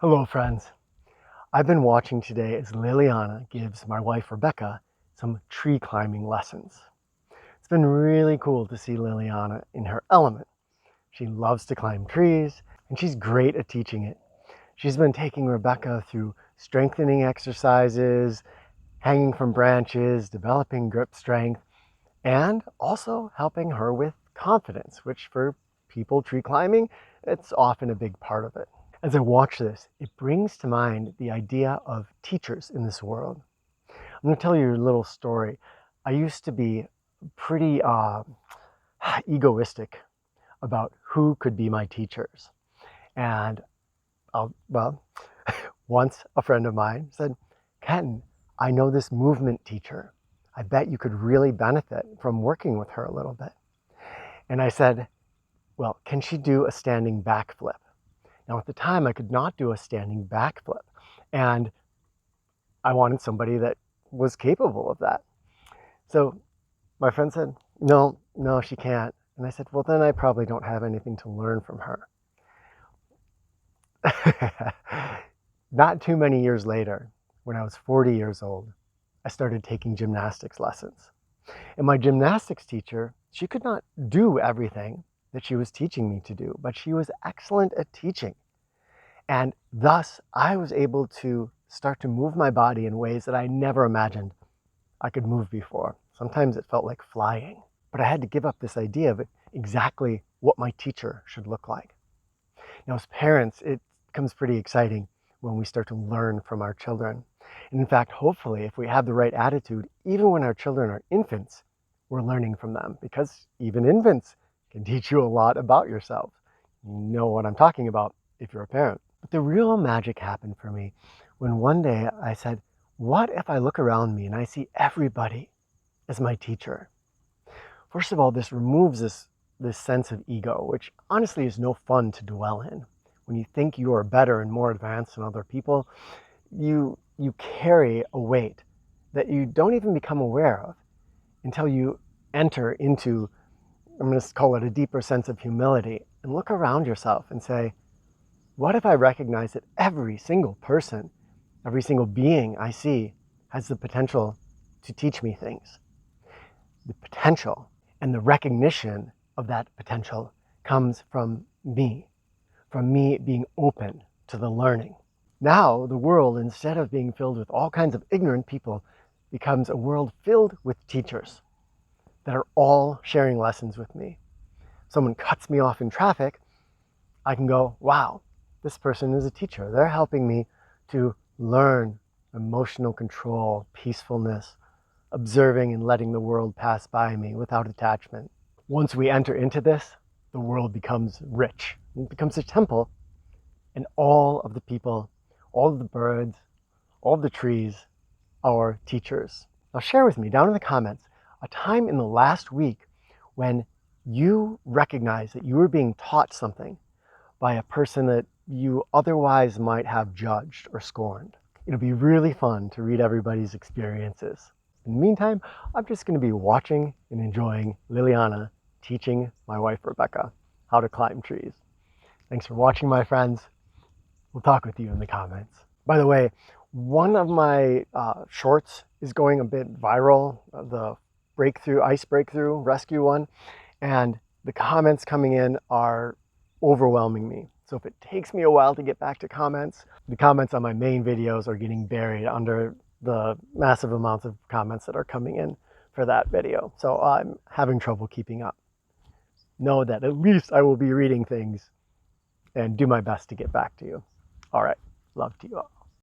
Hello friends. I've been watching today as Liliana gives my wife Rebecca some tree climbing lessons. It's been really cool to see Liliana in her element. She loves to climb trees and she's great at teaching it. She's been taking Rebecca through strengthening exercises, hanging from branches, developing grip strength, and also helping her with confidence, which for people tree climbing, it's often a big part of it. As I watch this, it brings to mind the idea of teachers in this world. I'm going to tell you a little story. I used to be pretty egoistic about who could be my teachers. And once a friend of mine said, "Kenton, I know this movement teacher. I bet you could really benefit from working with her a little bit." And I said, "Well, can she do a standing backflip?" Now, at the time, I could not do a standing backflip, and I wanted somebody that was capable of that. So my friend said, no, she can't. And I said, well, then I probably don't have anything to learn from her. Not too many years later, when I was 40 years old, I started taking gymnastics lessons. And my gymnastics teacher, she could not do everything that she was teaching me to do, but she was excellent at teaching. And thus, I was able to start to move my body in ways that I never imagined I could move before. Sometimes it felt like flying, but I had to give up this idea of exactly what my teacher should look like. Now, as parents, it becomes pretty exciting when we start to learn from our children. And in fact, hopefully, if we have the right attitude, even when our children are infants, we're learning from them, because even infants can teach you a lot about yourself. You know what I'm talking about if you're a parent. But the real magic happened for me when one day I said, what if I look around me and I see everybody as my teacher? First of all, this removes this sense of ego, which honestly is no fun to dwell in. When you think you are better and more advanced than other people, you carry a weight that you don't even become aware of until you enter into, I'm going to call it a deeper sense of humility, and look around yourself and say, what if I recognize that every single person, every single being I see has the potential to teach me things? The potential and the recognition of that potential comes from me being open to the learning. Now the world, instead of being filled with all kinds of ignorant people, becomes a world filled with teachers that are all sharing lessons with me. Someone cuts me off in traffic, I can go, wow, this person is a teacher. They're helping me to learn emotional control, peacefulness, observing and letting the world pass by me without attachment. Once we enter into this, the world becomes rich. It becomes a temple, and all of the people, all of the birds, all of the trees are teachers. Now share with me down in the comments a time in the last week when you recognize that you were being taught something by a person that you otherwise might have judged or scorned. It'll be really fun to read everybody's experiences. In the meantime, I'm just going to be watching and enjoying Liliana teaching my wife Rebecca how to climb trees. Thanks for watching, my friends. We'll talk with you in the comments. By the way, one of my shorts is going a bit viral, the ice breakthrough rescue one, and the comments coming in are overwhelming me. So if it takes me a while to get back to comments, the comments on my main videos are getting buried under the massive amounts of comments that are coming in for that video. So I'm having trouble keeping up. Know that at least I will be reading things and do my best to get back to you. All right, love to you all.